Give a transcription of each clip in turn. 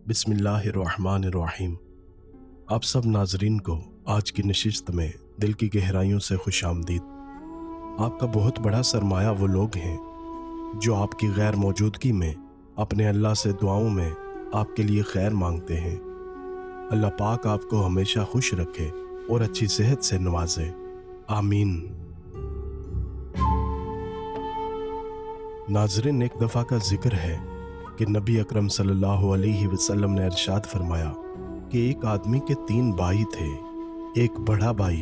बिस्मिल्लाहिर्रहमानिर्रहीम। आप सब नाजरीन को आज की नशिस्त में दिल की गहराइयों से खुश आमदीद। आपका बहुत बड़ा सरमाया वो लोग हैं जो आपकी गैर मौजूदगी में अपने अल्लाह से दुआओं में आपके लिए खैर मांगते हैं। अल्लाह पाक आपको हमेशा खुश रखे और अच्छी सेहत से नवाजे, आमीन। नाजरीन, एक दफ़ा का जिक्र है कि नबी अकरम सल्लल्लाहु अलैहि वसल्लम ने इरशाद फरमाया कि एक आदमी के 3 भाई थे, एक बड़ा भाई,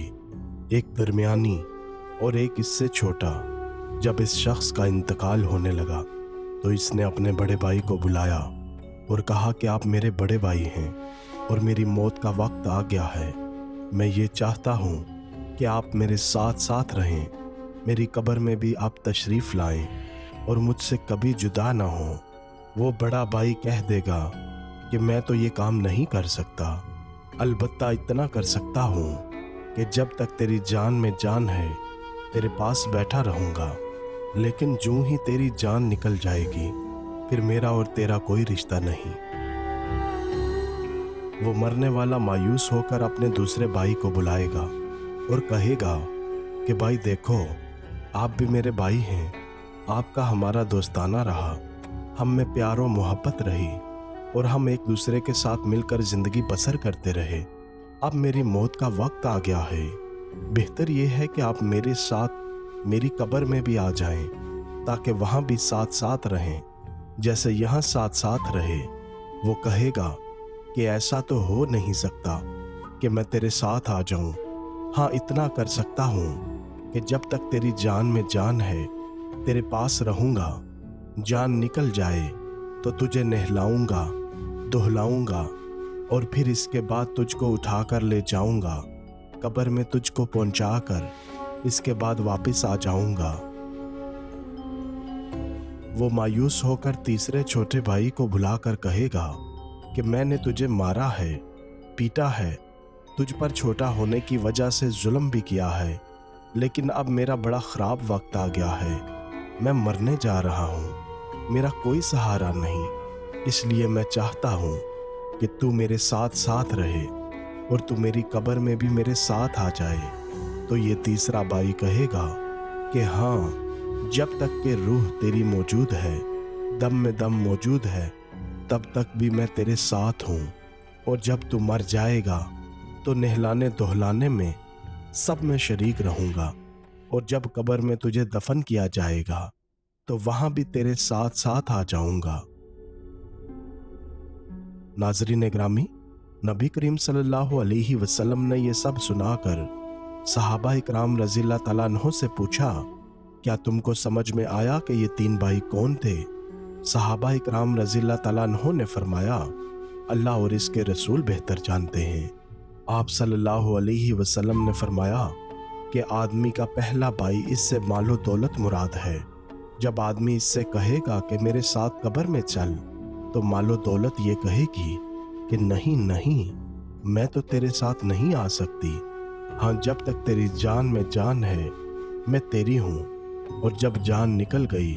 एक दरमियानी और एक इससे छोटा। जब इस शख्स का इंतकाल होने लगा तो इसने अपने बड़े भाई को बुलाया और कहा कि आप मेरे बड़े भाई हैं और मेरी मौत का वक्त आ गया है। मैं ये चाहता हूँ कि आप मेरे साथ साथ रहें, मेरी कब्र में भी आप तशरीफ़ लाएं और मुझसे कभी जुदा ना हो। वो बड़ा भाई कह देगा कि मैं तो ये काम नहीं कर सकता, अलबत्ता इतना कर सकता हूँ कि जब तक तेरी जान में जान है तेरे पास बैठा रहूँगा, लेकिन जूं ही तेरी जान निकल जाएगी फिर मेरा और तेरा कोई रिश्ता नहीं। वो मरने वाला मायूस होकर अपने दूसरे भाई को बुलाएगा और कहेगा कि भाई देखो, आप भी मेरे भाई हैं, आपका हमारा दोस्ताना रहा, हम में प्यार और मोहब्बत रही और हम एक दूसरे के साथ मिलकर जिंदगी बसर करते रहे। अब मेरी मौत का वक्त आ गया है, बेहतर यह है कि आप मेरे साथ मेरी कब्र में भी आ जाएं ताकि वहां भी साथ साथ रहें जैसे यहाँ साथ साथ रहे। वो कहेगा कि ऐसा तो हो नहीं सकता कि मैं तेरे साथ आ जाऊं। हाँ, इतना कर सकता हूँ कि जब तक तेरी जान में जान है तेरे पास रहूंगा, जान निकल जाए तो तुझे नहलाऊंगा, दुहलाऊंगा और फिर इसके बाद तुझको उठाकर ले जाऊंगा, कब्र में तुझको पहुंचाकर इसके बाद वापस आ जाऊंगा। वो मायूस होकर तीसरे छोटे भाई को बुलाकर कहेगा कि मैंने तुझे मारा है, पीटा है, तुझ पर छोटा होने की वजह से जुल्म भी किया है, लेकिन अब मेरा बड़ा ख़राब वक्त आ गया है, मैं मरने जा रहा हूँ, मेरा कोई सहारा नहीं, इसलिए मैं चाहता हूँ कि तू मेरे साथ साथ रहे और तू मेरी कब्र में भी मेरे साथ आ जाए। तो ये तीसरा भाई कहेगा कि हाँ, जब तक कि रूह तेरी मौजूद है, दम में दम मौजूद है, तब तक भी मैं तेरे साथ हूँ और जब तू मर जाएगा तो नहलाने दुहलाने में सब में शरीक रहूँगा और जब कब्र में तुझे दफन किया जाएगा तो वहां भी तेरे साथ साथ आ जाऊंगा। नाजरीन ग्रामी, नबी करीम सल्लल्लाहु अलैहि वसल्लम ने यह सब सुनाकर सहाबा इकराम रज़ियल्लाहु तआला अन्हों से पूछा, क्या तुमको समझ में आया कि ये 3 भाई कौन थे? सहाबा इकराम रज़ियल्लाहु तआला अन्हों ने फरमाया, अल्लाह और इसके रसूल बेहतर जानते हैं। आप सल्लल्लाहु अलैहि वसल्लम ने फरमाया कि आदमी का पहला भाई, इससे मालो दौलत मुराद है। जब आदमी इससे कहेगा कि मेरे साथ कब्र में चल, तो मालो दौलत ये कहेगी कि नहीं नहीं, मैं तो तेरे साथ नहीं आ सकती। हाँ, जब तक तेरी जान में जान है मैं तेरी हूँ और जब जान निकल गई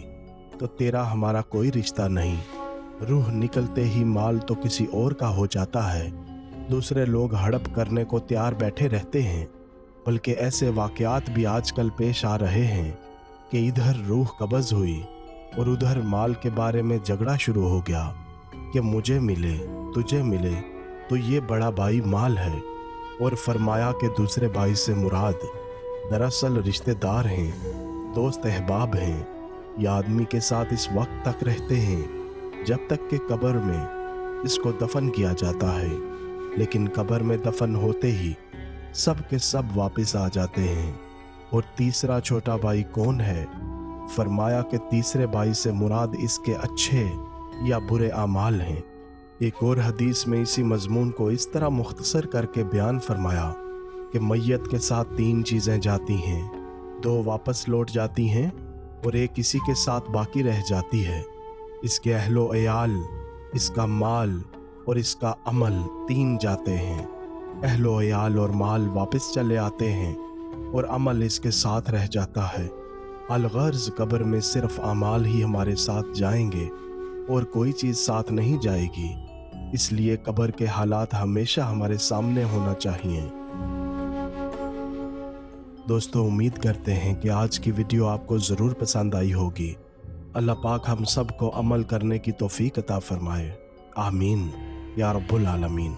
तो तेरा हमारा कोई रिश्ता नहीं। रूह निकलते ही माल तो किसी और का हो जाता है, दूसरे लोग हड़प करने को तैयार बैठे रहते हैं, बल्कि ऐसे वाक़यात भी आजकल पेश आ रहे हैं कि इधर रूह कब्ज़ हुई और उधर माल के बारे में झगड़ा शुरू हो गया कि मुझे मिले, तुझे मिले, तो ये बड़ा भाई माल है। और फरमाया कि दूसरे भाई से मुराद दरअसल रिश्तेदार हैं, दोस्त अहबाब हैं। ये आदमी के साथ इस वक्त तक रहते हैं जब तक कि कब्र में इसको दफन किया जाता है, लेकिन कब्र में दफन होते ही सब के सब वापस आ जाते हैं। और तीसरा छोटा भाई कौन है? फरमाया कि तीसरे भाई से मुराद इसके अच्छे या बुरे आमाल हैं। एक और हदीस में इसी मजमून को इस तरह मुख्तसर करके बयान फरमाया कि मैयत के साथ 3 चीज़ें जाती हैं, 2 वापस लौट जाती हैं और एक इसी के साथ बाकी रह जाती है। इसके अहलो अयाल, इसका माल और इसका अमल 3 जाते हैं। अहलो अयाल और माल वापस चले आते हैं और अमल इसके साथ रह जाता है। अलगर्ज कब्र में सिर्फ अमाल ही हमारे साथ जाएंगे और कोई चीज़ साथ नहीं जाएगी। اس لیے قبر کے حالات ہمیشہ ہمارے سامنے ہونا چاہیے۔ دوستو، امید کرتے ہیں کہ آج کی ویڈیو آپ کو ضرور پسند آئی ہوگی۔ اللہ پاک ہم سب کو عمل کرنے کی توفیق عطا فرمائے، آمین یا رب العالمین۔